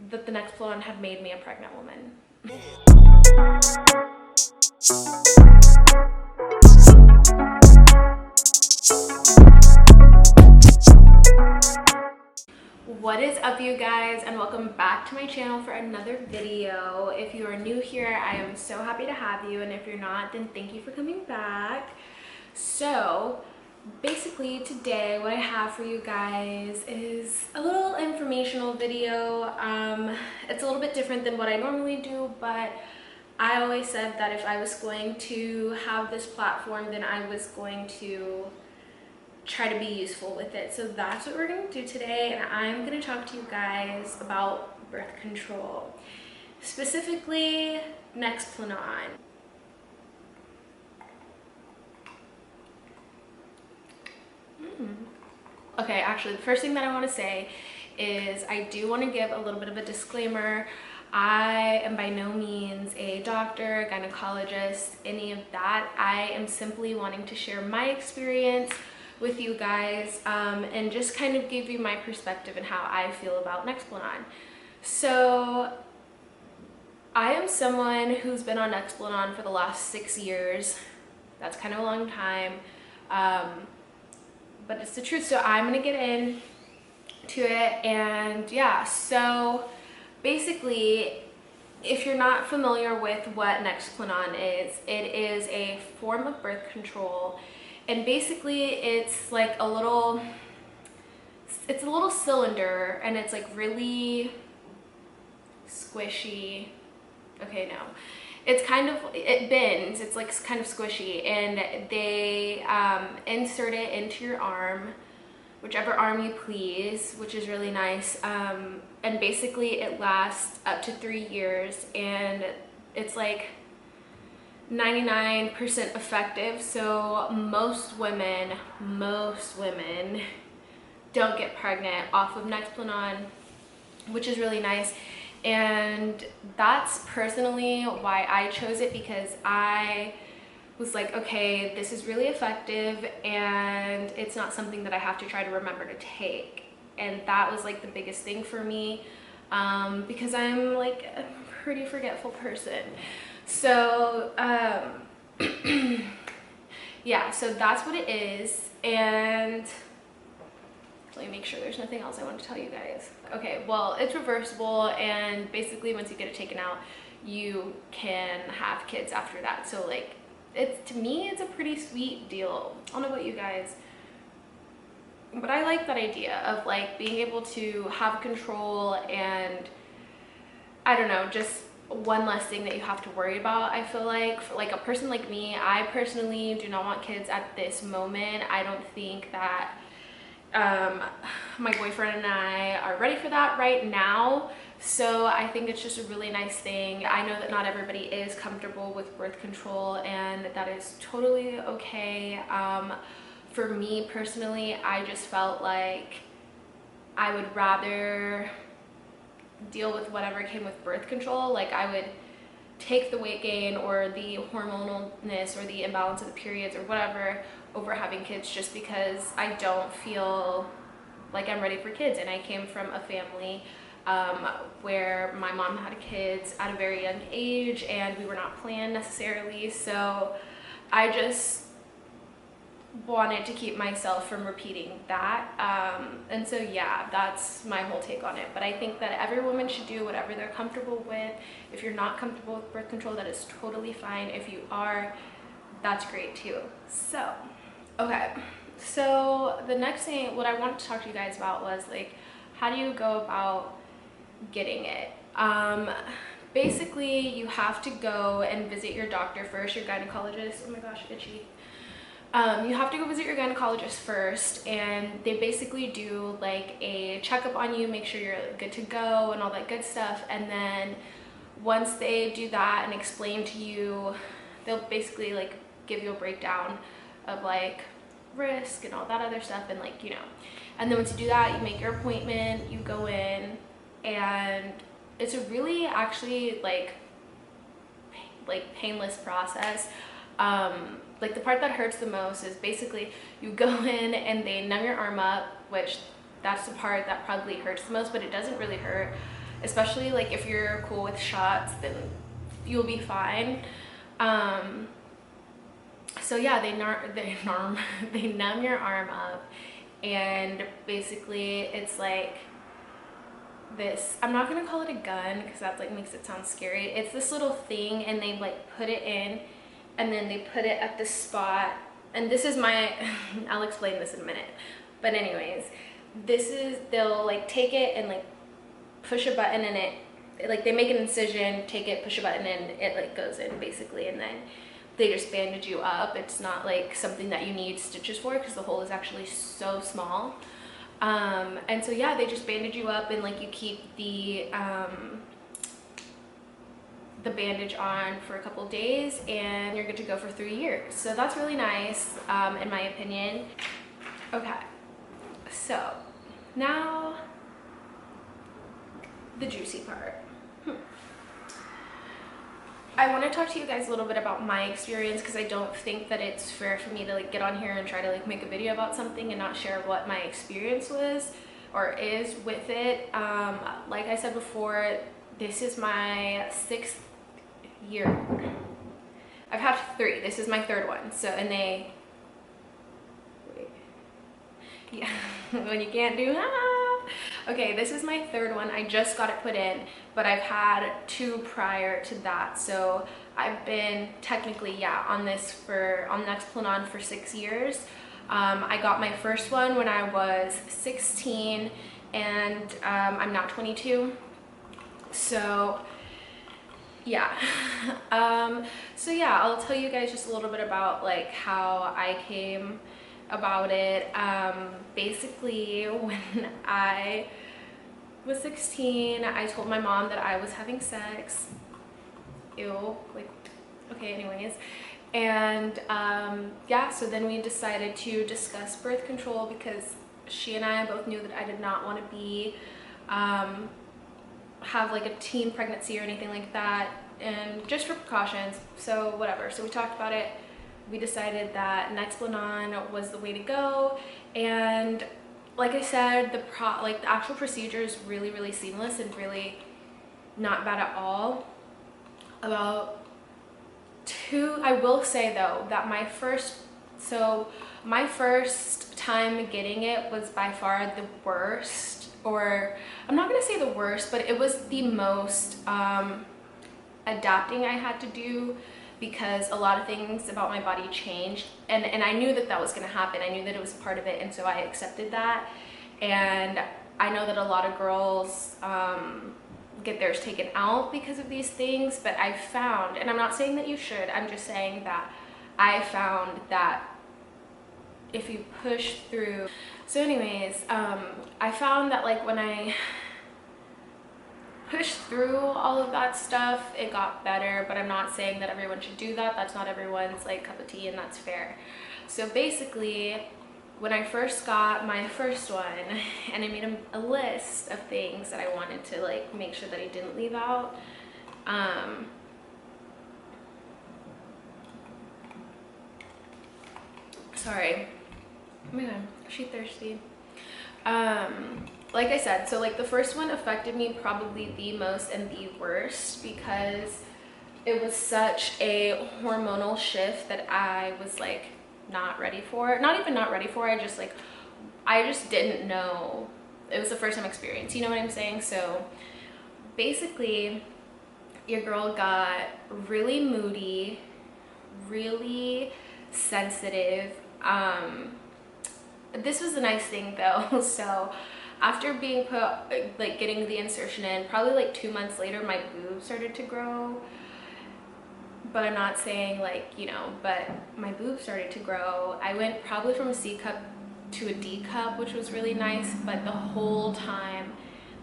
that the Nexplanon had made me a pregnant woman. What is up, you guys, and welcome back to my channel for another video. If you are new here, I am so happy to have you, and if you're not, then thank you for coming back. So basically today what I have for you guys is a little informational video. It's a little bit different than what I normally do, but I always said that if I was going to have this platform, then I was going to try to be useful with it. So that's what we're going to do today, and I'm going to talk to you guys about birth control, specifically Nexplanon. Okay, actually the first thing that I want to say is I do want to give a little bit of a disclaimer. I am by no means a doctor, gynecologist, any of that. I am simply wanting to share my experience with you guys and just kind of give you my perspective and how I feel about Nexplanon. So I am someone who's been on Nexplanon for the last 6 years. That's kind of a long time, but it's the truth. So I'm gonna get into it, and yeah, so basically, if you're not familiar with what Nexplanon is, it is a form of birth control. And basically it's like a little cylinder, and it's like really squishy. Okay, no, it's kind of, it bends, it's like kind of squishy, and they insert it into your arm, whichever arm you please, which is really nice. And basically it lasts up to 3 years, and it's like 99% effective. So most women don't get pregnant off of Nexplanon, which is really nice. And that's personally why I chose it, because I was like, okay, this is really effective, and it's not something that I have to try to remember to take. And that was like the biggest thing for me, because I'm like a pretty forgetful person. So yeah, so that's what it is. And let me make sure there's nothing else I want to tell you guys. Okay, well, it's reversible, and basically once you get it taken out, you can have kids after that. So like, to me, it's a pretty sweet deal. I don't know about you guys, but I like that idea of like being able to have control, and I don't know, just one less thing that you have to worry about. I feel like for like a person like me, I personally do not want kids at this moment. I don't think that my boyfriend and I are ready for that right now. So I think it's just a really nice thing. I know that not everybody is comfortable with birth control, and that is totally okay. For me personally, I just felt like I would rather deal with whatever came with birth control. Like, I would take the weight gain or the hormonalness or the imbalance of the periods or whatever over having kids, just because I don't feel like I'm ready for kids. And I came from a family where my mom had kids at a very young age, and we were not planned necessarily. So I just wanted to keep myself from repeating that. And so yeah, that's my whole take on it. But I think that every woman should do whatever they're comfortable with. If you're not comfortable with birth control, that is totally fine. If you are, that's great too. So okay, so the next thing what I wanted to talk to you guys about was like, how do you go about getting it? Basically you have to go and visit your doctor first, your gynecologist. Oh my gosh, itchy. You have to go visit your gynecologist first, and they basically do like a checkup on you, make sure you're good to go and all that good stuff. And then once they do that and explain to you, they'll basically like give you a breakdown of like risk and all that other stuff, and like, you know, and then once you do that, you make your appointment, you go in, and it's a really actually like painless process. Like the part that hurts the most is basically you go in and they numb your arm up, which that's the part that probably hurts the most, but it doesn't really hurt. especially like if you're cool with shots, then you'll be fine. So yeah, they numb your arm up, and basically it's like this, I'm not gonna call it a gun because that like makes it sound scary. It's this little thing, and they like put it in, and then they put it at this spot, and this is my I'll explain this in a minute, but anyways, this is, they'll like take it and like push a button, and it like, they make an incision, take it, push a button, and it like goes in basically, and then they just bandage you up. It's not like something that you need stitches for because the hole is actually so small. And so yeah, they just bandage you up, and like you keep the bandage on for a couple of days, and you're good to go for 3 years. So that's really nice, in my opinion. Okay, so now the juicy part. I want to talk to you guys a little bit about my experience, because I don't think that it's fair for me to like get on here and try to like make a video about something and not share what my experience was or is with it. Like I said before, this is my 6th year. I've had 3. This is my 3rd one. So, and they, wait, yeah, when you can't do okay, this is my 3rd one. I just got it put in, but I've had 2 prior to that. So I've been technically, yeah, on Nexplanon for 6 years. I got my first one when I was 16, and I'm now 22. So yeah. So yeah, I'll tell you guys just a little bit about like how I came about it. Basically, when I was 16, I told my mom that I was having sex. Ew, like, okay, anyways. And yeah, so then we decided to discuss birth control, because she and I both knew that I did not want to be have like a teen pregnancy or anything like that, and just for precautions. So whatever, so we talked about it. We decided that Nexplanon was the way to go, and like I said, the actual procedure is really, really seamless and really not bad at all. I will say though that my first time getting it was by far the worst, or I'm not gonna say the worst, but it was the most adapting I had to do, because a lot of things about my body changed, and I knew that that was going to happen. I knew that it was part of it, and so I accepted that. And I know that a lot of girls get theirs taken out because of these things, but I found, and I'm not saying that you should, I'm just saying that I found that if you push through. So anyways, I found that like when I pushed through all of that stuff, it got better, but I'm not saying that everyone should do that. That's not everyone's like cup of tea, and that's fair. So basically, when I first got my first one, and I made a list of things that I wanted to like make sure that I didn't leave out. Sorry, oh my god, she's thirsty. Like I said, so like the first one affected me probably the most and the worst, because it was such a hormonal shift that I was like not ready for. Not even not ready for, I just didn't know. It was the first time experience, you know what I'm saying? So basically, your girl got really moody, really sensitive. This was the nice thing though. So after being put, like getting the insertion in, probably like 2 months later, my boobs started to grow. But I'm not saying like, you know, but my boobs started to grow. I went probably from a C cup to a D cup, which was really nice. But the whole time,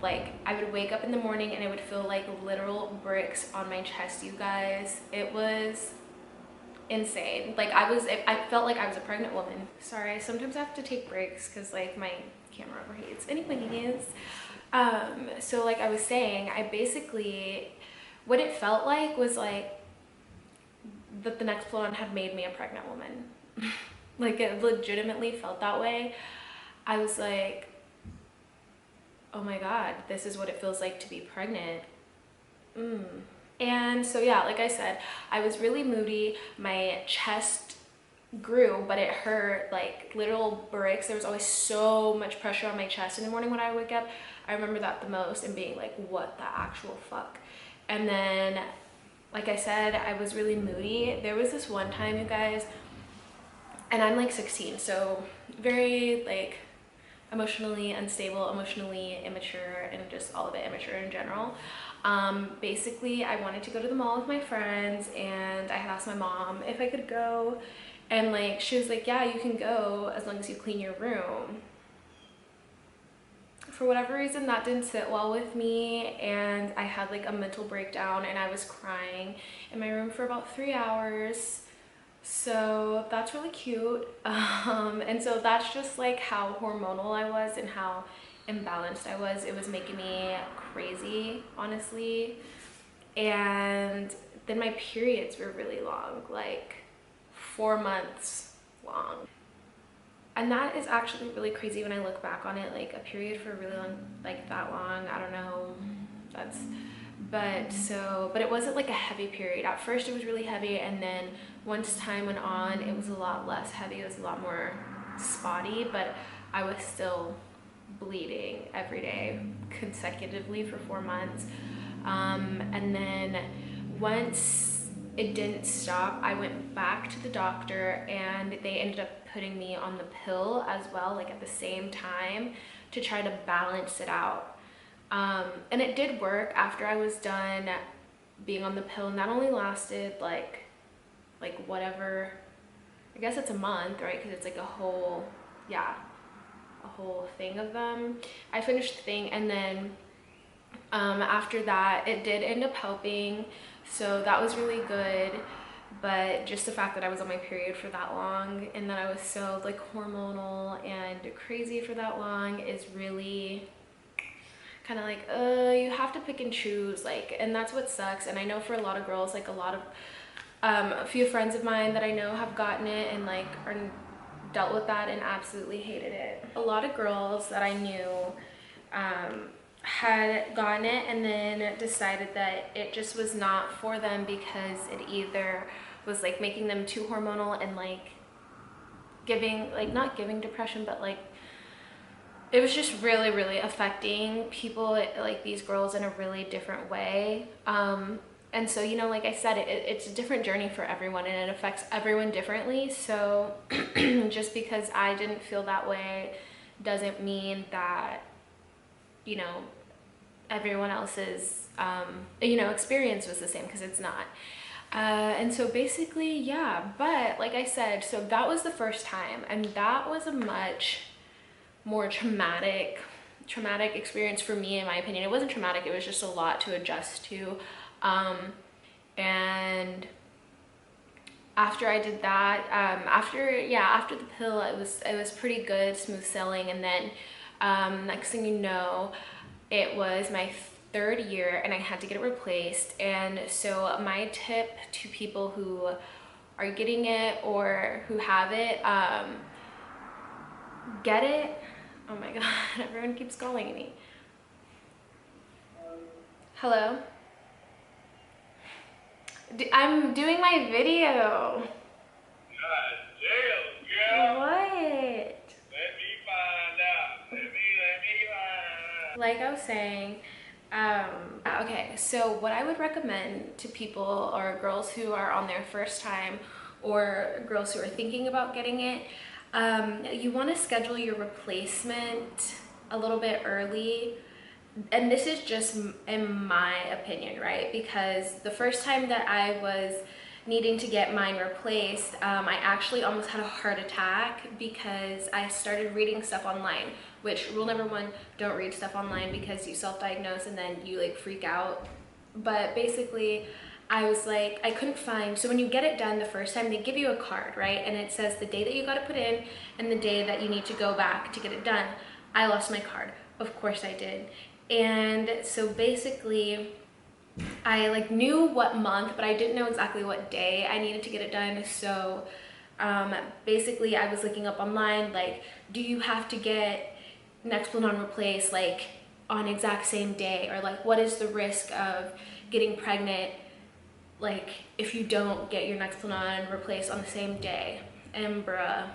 like I would wake up in the morning and it would feel like literal bricks on my chest, you guys. It was insane. Like I felt like I was a pregnant woman. Sorry, sometimes I have to take breaks because like my camera overheats. Anyways, so like I was saying, I basically, what it felt like was like that the Nexplanon had made me a pregnant woman. Like it legitimately felt that way. I was like, oh my God, this is what it feels like to be pregnant. And so yeah, like I said, I was really moody. My chest grew, but it hurt like little bricks. There was always so much pressure on my chest in the morning when I wake up. I remember that the most, and being like, what the actual fuck. And then, like I said, I was really moody. There was this one time, you guys, and I'm like 16, so very like emotionally unstable, emotionally immature, and just all of it immature in general. Basically, I wanted to go to the mall with my friends, and I had asked my mom if I could go, and like she was like, yeah, you can go as long as you clean your room. For whatever reason, that didn't sit well with me, and I had like a mental breakdown, and I was crying in my room for about 3 hours. So that's really cute. And so that's just like how hormonal I was and how imbalanced I was. It was making me crazy, honestly. And then my periods were really long, like 4 months long. And that is actually really crazy when I look back on it. Like a period for really long, like that long, I don't know. But it wasn't like a heavy period. At first it was really heavy, and then once time went on, it was a lot less heavy. It was a lot more spotty, but I was still bleeding every day consecutively for 4 months. And then once it didn't stop, I went back to the doctor, and they ended up putting me on the pill as well, like at the same time, to try to balance it out. And it did work after I was done being on the pill, and that only lasted like whatever, I guess it's a month, right? Because it's like a whole thing of them. I finished the thing, and then after that it did end up helping, so that was really good. But just the fact that I was on my period for that long, and that I was so like hormonal and crazy for that long, is really kind of like, you have to pick and choose, like, and that's what sucks. And I know for a lot of girls, like a few friends of mine that I know have gotten it and like are dealt with that and absolutely hated it. A lot of girls that I knew had gotten it and then decided that it just was not for them, because it either was like making them too hormonal and like giving, like not giving depression, but like it was just really, really affecting people, like these girls, in a really different way. And so, you know, like I said, it's a different journey for everyone, and it affects everyone differently. So just because I didn't feel that way doesn't mean that, you know, everyone else's, you know, experience was the same, because it's not. And so basically, yeah, but like I said, so that was the first time, and that was a much more traumatic experience for me, in my opinion. It wasn't traumatic, it was just a lot to adjust to. And after I did that, after the pill, it was pretty good, smooth sailing. And then next thing you know, it was my 3rd year, and I had to get it replaced. And so my tip to people who are getting it or who have it, get it. Oh my God, everyone keeps calling me. Hello? I'm doing my video. God damn, girl. What? Let me find out. Let me find out. Like I was saying, okay, so what I would recommend to people, or girls who are on their first time, or girls who are thinking about getting it, you want to schedule your replacement a little bit early. And this is just in my opinion, right? Because the first time that I was needing to get mine replaced, I actually almost had a heart attack, because I started reading stuff online, which rule number 1, don't read stuff online, because you self-diagnose and then you like freak out. But basically, I was like, I couldn't find, so when you get it done the first time, they give you a card, right? And it says the day that you got to put in and the day that you need to go back to get it done. I lost my card. Of course I did. And so basically, I like knew what month, but I didn't know exactly what day I needed to get it done. So basically, I was looking up online, like, do you have to get Nexplanon replaced like on exact same day, or like what is the risk of getting pregnant like if you don't get your Nexplanon replaced on the same day. And bruh,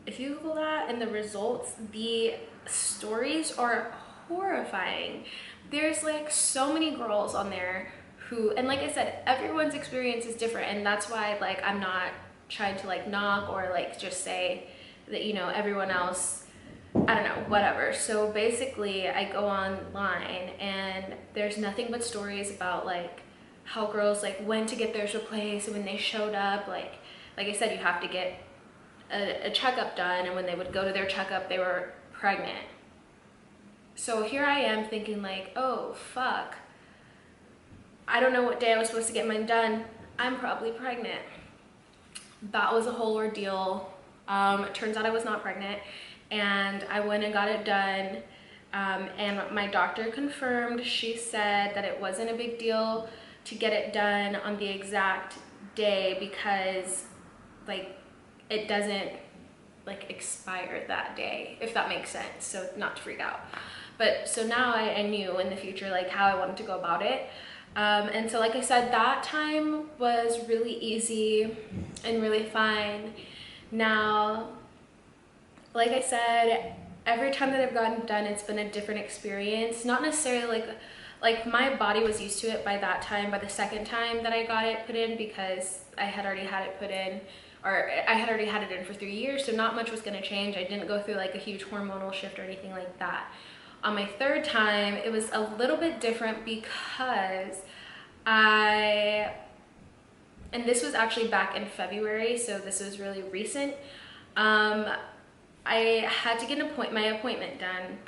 if you Google that and the results, the stories are horrifying. There's like so many girls on there who, and like I said, everyone's experience is different, and that's why like I'm not trying to like knock or like just say that, you know, everyone else, I don't know, whatever. So basically I go online and there's nothing but stories about like how girls like went to get theirs replaced, and when they showed up, like I said, you have to get a checkup done, and when they would go to their checkup they were pregnant. So here I am thinking like, oh fuck, I don't know what day I was supposed to get mine done, I'm probably pregnant. That was a whole ordeal. It turns out I was not pregnant, and I went and got it done, and my doctor confirmed. She said that it wasn't a big deal to get it done on the exact day because like it doesn't like expire that day, if that makes sense, so not to freak out. But so now I knew in the future like how I wanted to go about it. And so like I said, that time was really easy and really fine. Now, like I said, every time that I've gotten done, it's been a different experience. Not necessarily like my body was used to it by that time, by the second time that I got it put in, because I had already had it put in, or I had already had it in for 3 years, so not much was going to change. I didn't go through like a huge hormonal shift or anything like that. On my third time, it was a little bit different because and this was actually back in February, so this was really recent. I had to get my appointment done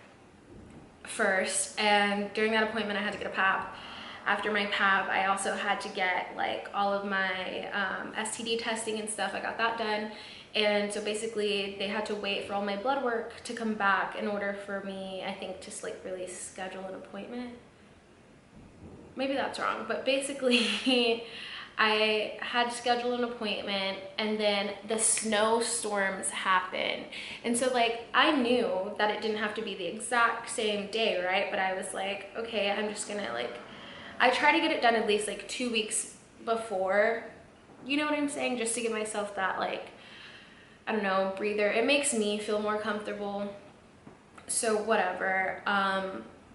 first, and during that appointment I had to get a pap. After my pap, I also had to get like all of my STD testing and stuff. I got that done, and so basically they had to wait for all my blood work to come back in order for me, I think, to like really schedule an appointment. Maybe that's wrong, but basically I had to schedule an appointment, and then the snowstorms happened. And so like I knew that it didn't have to be the exact same day, right? But I was like, okay, I'm just gonna like, I try to get it done at least like 2 weeks before, you know what I'm saying? Just to give myself that like, I don't know, breather. It makes me feel more comfortable. So whatever.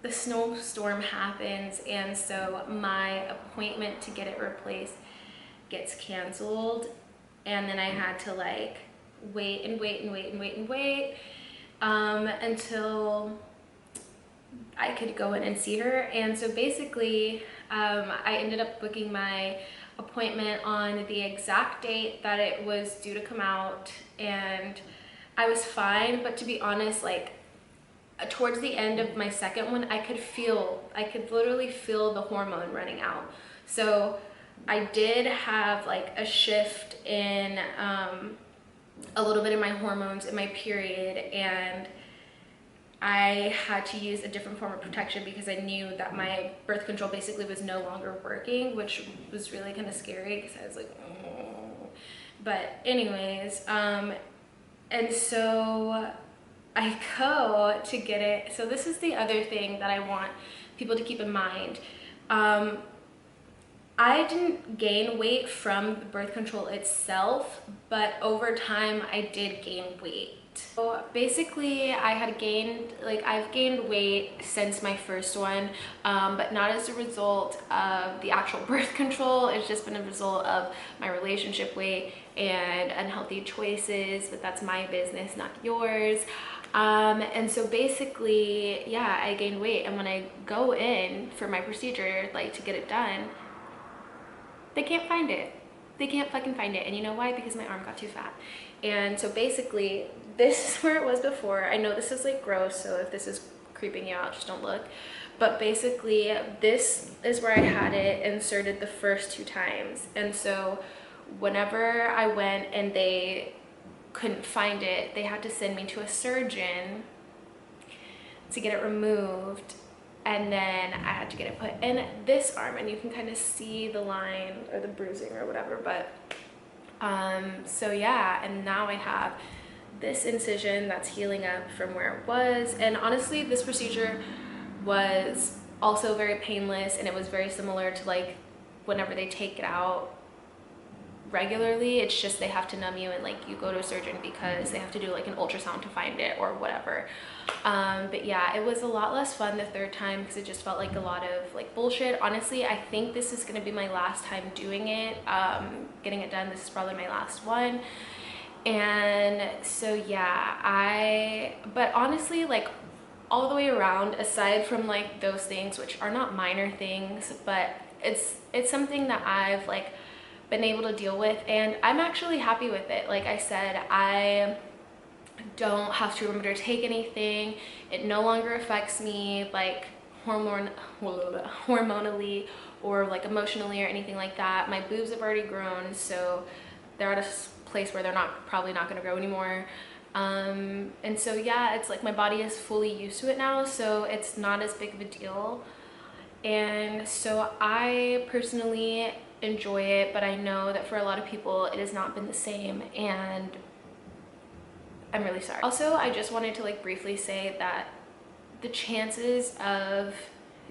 The snowstorm happens, and so my appointment to get it replaced gets canceled, and then I had to like wait until I could go in and see her. And so basically I ended up booking my appointment on the exact date that it was due to come out, and I was fine. But to be honest, like towards the end of my second one, I could literally feel the hormone running out. So I did have like a shift in a little bit of my hormones in my period, and I had to use a different form of protection because I knew that my birth control basically was no longer working, which was really kind of scary because I was like, oh. But anyways, and so I go to get it. So this is the other thing that I want people to keep in mind. I didn't gain weight from the birth control itself, but over time I did gain weight. So basically I've gained weight since my first one, but not as a result of the actual birth control. It's just been a result of my relationship weight and unhealthy choices, but that's my business, not yours. And so basically, yeah, I gained weight, and when I go in for my procedure, like to get it done, they can't find it. They can't fucking find it. And you know why? Because my arm got too fat. And so basically, this is where it was before. I know this is like gross, so if this is creeping you out, just don't look. But basically, this is where I had it inserted the first 2 times. And so whenever I went and they couldn't find it, they had to send me to a surgeon to get it removed, and then I had to get it put in this arm, and you can kind of see the line or the bruising or whatever. But so yeah, and now I have this incision that's healing up from where it was. And honestly, this procedure was also very painless, and it was very similar to like whenever they take it out regularly. It's just they have to numb you and like you go to a surgeon because they have to do like an ultrasound to find it or whatever. But yeah, it was a lot less fun the third time because it just felt like a lot of like bullshit. Honestly, I think this is gonna be my last time doing it, getting it done. This is probably my last one. And so yeah, but honestly, like all the way around, aside from like those things, which are not minor things, but it's something that I've like been able to deal with, and I'm actually happy with it. Like I said, I don't have to remember to take anything. It no longer affects me like hormonally or like emotionally or anything like that. My boobs have already grown, so they're at a place where they're probably not going to grow anymore. And so yeah, it's like my body is fully used to it now, so it's not as big of a deal. And so I personally enjoy it, but I know that for a lot of people it has not been the same, and I'm really sorry. Also, I just wanted to like briefly say that the chances of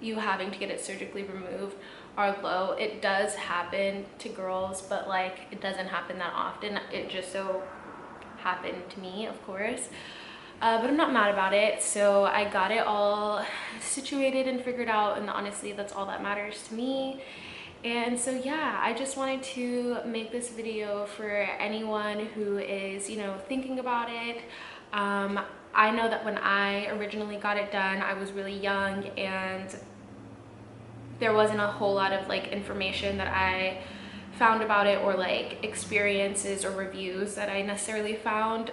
you having to get it surgically removed are low. It does happen to girls, but like it doesn't happen that often. It just so happened to me, of course. But I'm not mad about it. So I got it all situated and figured out, and honestly, that's all that matters to me. And so yeah, I just wanted to make this video for anyone who is, you know, thinking about it. I know that when I originally got it done, I was really young and there wasn't a whole lot of like information that I found about it, or like experiences or reviews that I necessarily found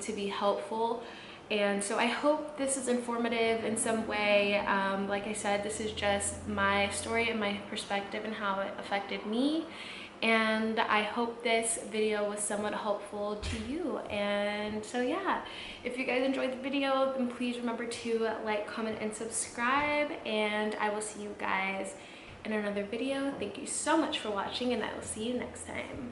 to be helpful. And so I hope this is informative in some way. Like I said, this is just my story and my perspective and how it affected me. And I hope this video was somewhat helpful to you. And so yeah, if you guys enjoyed the video, then please remember to like, comment, and subscribe. And I will see you guys in another video. Thank you so much for watching, and I will see you next time.